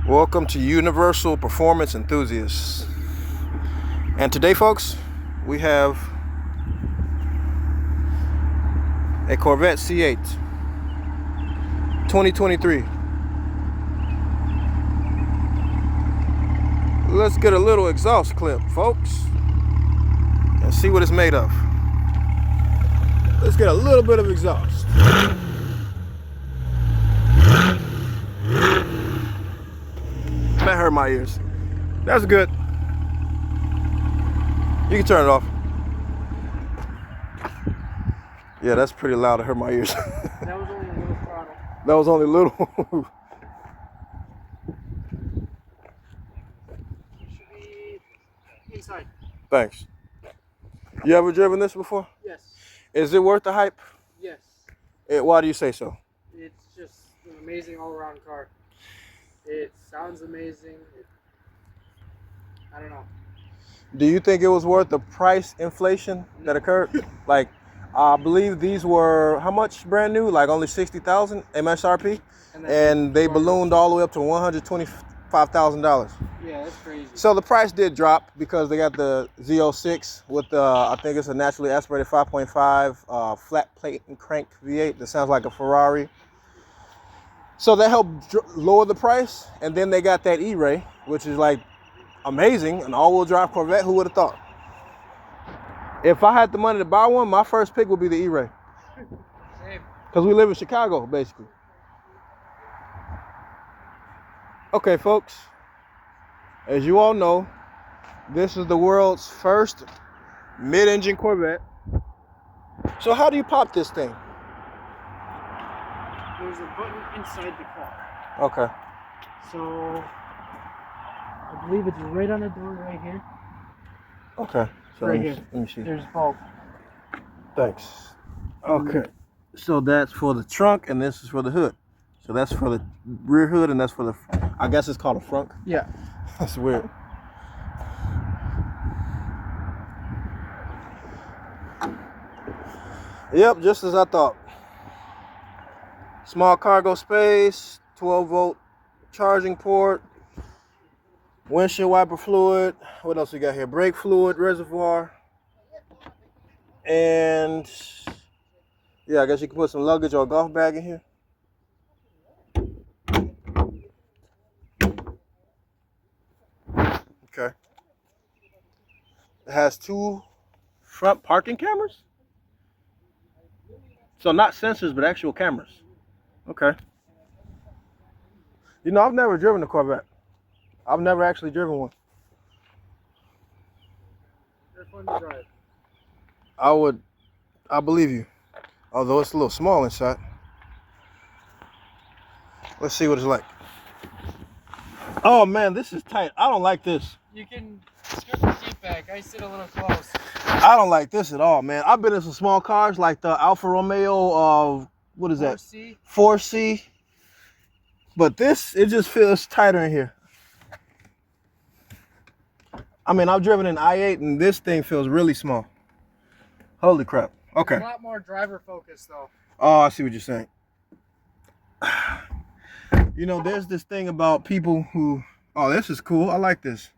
Welcome to Universal Performance Enthusiasts. And today, folks, we have a Corvette C8 2023. Let's get a little exhaust clip, folks, and see what it's made of. Let's get a little bit of exhaust. That hurt my ears. That's good. You can turn it off. Yeah, that's pretty loud. It hurt my ears. That was only a little throttle. That was only a little. Should be inside. Thanks. You ever driven this before? Yes. Is it worth the hype? Yes. Why do you say so? It's just an amazing all-around car. It sounds amazing. I don't know. Do you think it was worth the price inflation that occurred? Like, I believe these were, how much brand new? Like only 60,000 MSRP? And they ballooned all the way up to $125,000. Yeah, that's crazy. So the price did drop because they got the Z06 with the, I think it's a naturally aspirated 5.5 flat plate and crank V8 that sounds like a Ferrari. So that helped lower the price. And then they got that E-Ray, which is like amazing, an all-wheel drive Corvette. Who would have thought? If I had the money to buy one, my first pick would be the E-Ray. Same. Because we live in Chicago, basically. Okay, folks. As you all know, this is the world's first mid-engine Corvette. So how do you pop this thing? There's a button inside the car. Okay. So, I believe it's right on the door right here. Okay. So Right here. Let me see. There's a bulb. Thanks. Okay. So that's for the trunk and this is for the hood. So that's for the rear hood and that's for the, I guess it's called a frunk. Yeah. That's weird. Yep, just as I thought. Small cargo space, 12-volt charging port, windshield wiper fluid. What else we got here? Brake fluid reservoir. And yeah, I guess you can put some luggage or a golf bag in here. Okay. It has two front parking cameras. So not sensors, but actual cameras. Okay. You know, I've never driven a Corvette. I've never actually driven one. They're fun to drive. I believe you. Although it's a little small inside. Let's see what it's like. Oh man, this is tight. I don't like this. You can strip the seat back. I sit a little close. I don't like this at all, man. I've been in some small cars like the Alfa Romeo, what is that? 4C. 4C. But this, it just feels tighter in here. I mean, I've driven an i8 and this thing feels really small. Holy crap. Okay. It's a lot more driver focused though. Oh, I see what you're saying. You know, there's this thing about people who, oh, this is cool. I like this.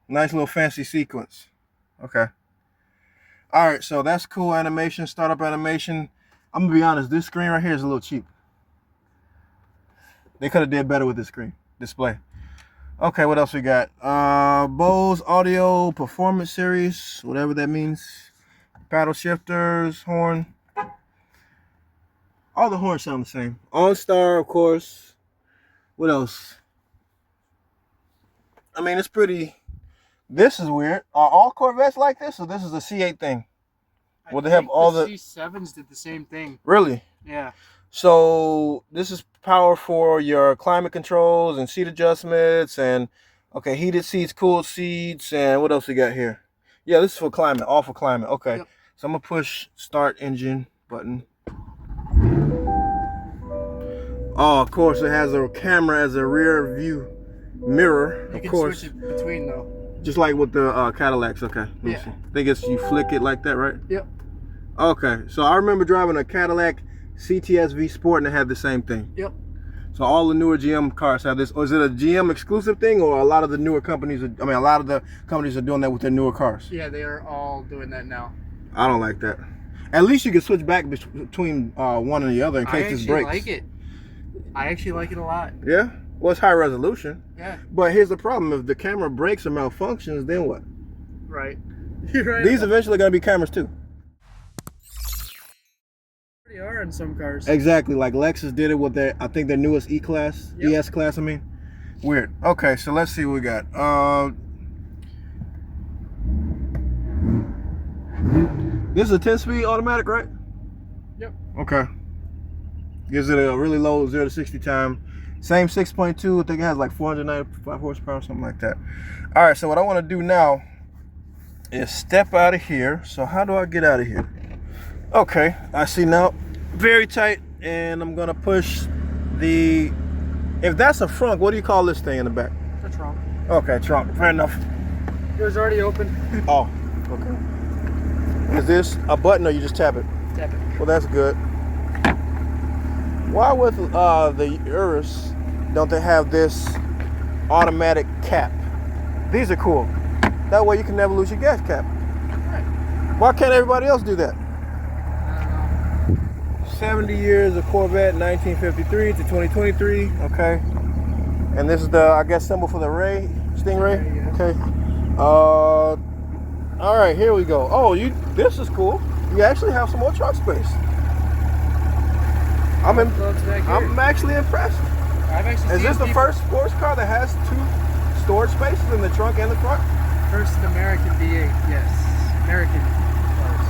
Nice little fancy sequence. Okay. All right, so that's cool animation, startup animation. I'm gonna be honest, this screen right here is a little cheap. They could have did better with this screen display. Okay, what else we got? Bose Audio Performance Series, whatever that means. Paddle shifters, horn. All the horns sound the same. OnStar, of course. What else? I mean, it's pretty. This is weird. Are all Corvettes like this, or this is a C8 thing? Well, they have all the C7s did the same thing. Really? Yeah. So this is power for your climate controls and seat adjustments and okay, heated seats, cooled seats, and what else we got here? Yeah, this is for climate, all for climate. Okay. Yep. So I'm gonna push start engine button. Oh, of course it has a camera as a rear view mirror. You can switch it between though. Just like with the Cadillacs. Okay. Let me see. I think it's you flick it like that, right? Yep. Okay. So I remember driving a Cadillac CTS-V Sport and it had the same thing. Yep. So all the newer GM cars have this. Or is it a GM exclusive thing, or a lot of the newer companies? A lot of the companies are doing that with their newer cars. Yeah, they are all doing that now. I don't like that. At least you can switch back between one and the other in case this breaks. I actually like it. I actually like it a lot. Yeah? Well, it's high resolution. Yeah. But here's the problem. If the camera breaks or malfunctions, then what? Right. You're right. These eventually going to be cameras too. They are in some cars. Exactly. Like Lexus did it with their, I think their newest E-Class. Yep. ES Class, I mean. Weird. Okay, so let's see what we got. This is a 10-speed automatic, right? Yep. Okay. Gives it a really low 0 to 60 time. Same 6.2. I think it has like 495 horsepower, something like that. All right, so what I want to do now is step out of here. So how do I get out of here? Okay, I see now. Very tight, and I'm gonna push the. If that's a front, what do you call this thing in the back? The trunk. Okay, trunk. Fair enough. It was already open. Oh, okay. Is this a button or you just tap it? Tap it. Well, that's good. Why with the Urus don't they have this automatic cap? These are cool. That way you can never lose your gas cap. Right. Why can't everybody else do that? I don't know. 70 years of Corvette, 1953 to 2023. Okay. And this is the, I guess, symbol for the Stingray. Yeah. Okay. All right, here we go. Oh, this is cool. You actually have some more trunk space. I'm actually impressed. Is this the first sports car that has 2 storage spaces in the trunk and the front? First American V8, yes. American cars.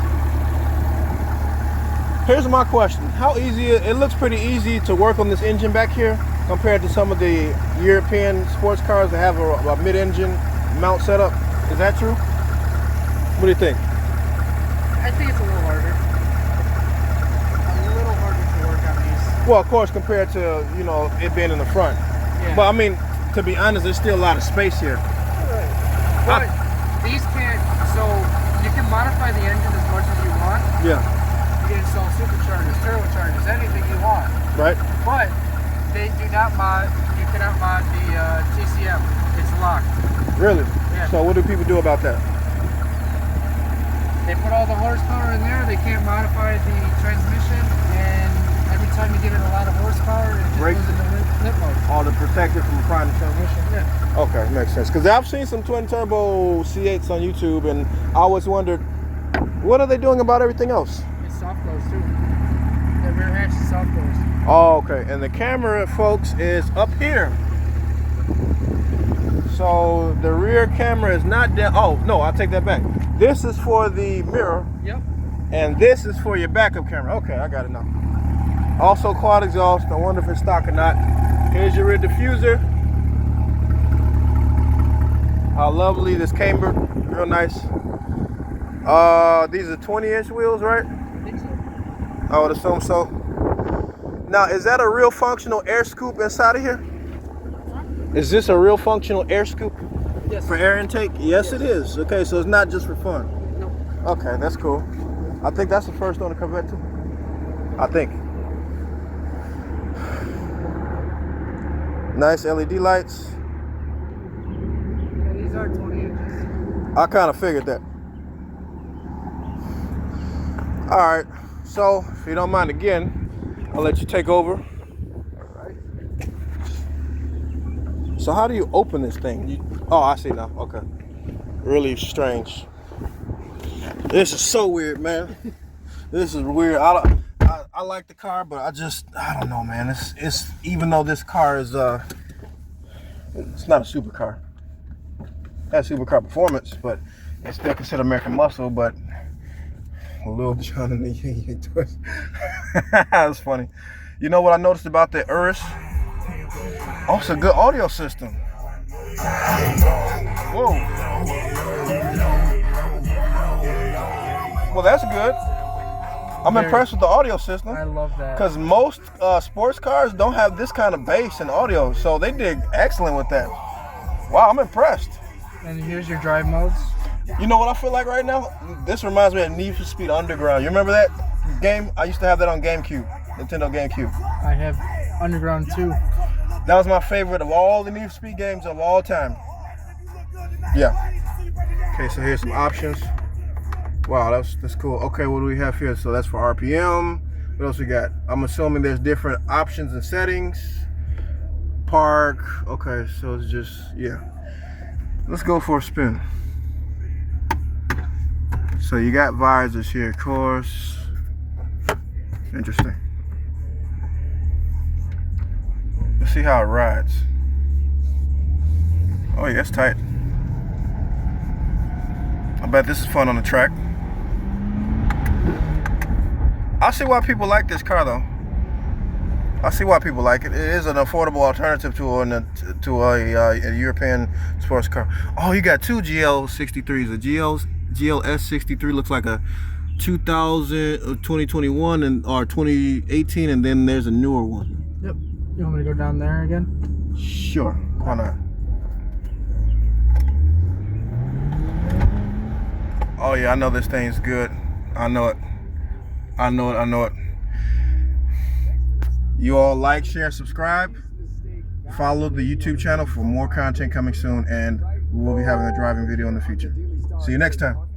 Here's my question. How easy, it looks pretty easy to work on this engine back here compared to some of the European sports cars that have a mid-engine mount setup. Is that true? What do you think? I think it's a little harder. Well, of course, compared to, you know, it being in the front. Yeah. But I mean, to be honest, there's still a lot of space here. Right. But these can't, so you can modify the engine as much as you want. Yeah. You can install superchargers, turbochargers, anything you want. Right. But they do not you cannot mod the TCM. It's locked. Really? Yeah. So what do people do about that? They put all the horsepower in there. They can't modify the transmission, and every time you give it a lot of horsepower, it just goes into limp mode. Oh, to protect it from primary transmission? Yeah. Okay, makes sense. Because I've seen some twin turbo C8s on YouTube, and I always wondered, what are they doing about everything else? It's soft close too. The rear hatch is soft close. Oh, okay. And the camera, folks, is up here. So the rear camera is not down. Oh, no, I'll take that back. This is for the mirror. Yep. And this is for your backup camera. Okay, I got it now. Also quad exhaust. I wonder if it's stock or not. Here's your rear diffuser. How lovely this camber. Real nice. These are 20-inch wheels, right? I think so. I would assume so. Now, is that a real functional air scoop inside of here? Is this a real functional air scoop? Yes. For air intake? Yes, it is. Okay, so it's not just for fun. Nope. Okay, that's cool. I think that's the first on the Corvette too. I think. Nice LED lights. Yeah, these are 20 inches. I kind of figured that. All right, so if you don't mind again, I'll let you take over. All right. So how do you open this thing? Oh, I see now. Okay. Really strange. This is so weird, man. This is weird. I like the car, but I don't know, man. It's even though this car is it's not a supercar. It has supercar performance, but it's still considered American muscle, but a little John and the Yin twist. That's funny. You know what I noticed about the Urus? Oh, it's a good audio system. Whoa. Well, that's good. I'm impressed with the audio system. I love that. Because most sports cars don't have this kind of bass and audio, so they did excellent with that. Wow, I'm impressed. And here's your drive modes. You know what I feel like right now? This reminds me of Need for Speed Underground. You remember that game? I used to have that on GameCube, Nintendo GameCube. I have Underground 2. That was my favorite of all the Need for Speed games of all time. Yeah. Okay, so here's some options. Wow, that's cool. Okay, what do we have here? So that's for RPM. What else we got? I'm assuming there's different options and settings. Park. Okay, so it's just, yeah. Let's go for a spin. So you got visors here, of course. Interesting. Let's see how it rides. Oh yeah, it's tight. I bet this is fun on the track. I see why people like this car though. I see why people like it. It is an affordable alternative to a European sports car. Oh, you got two GL63s. A GLS63 looks like a 2021 or 2018, and then there's a newer one. Yep. You want me to go down there again? Sure. Why not? Oh yeah, I know this thing's good. I know it. I know it. You all like, share, subscribe. Follow the YouTube channel for more content coming soon, and we'll be having a driving video in the future. See you next time.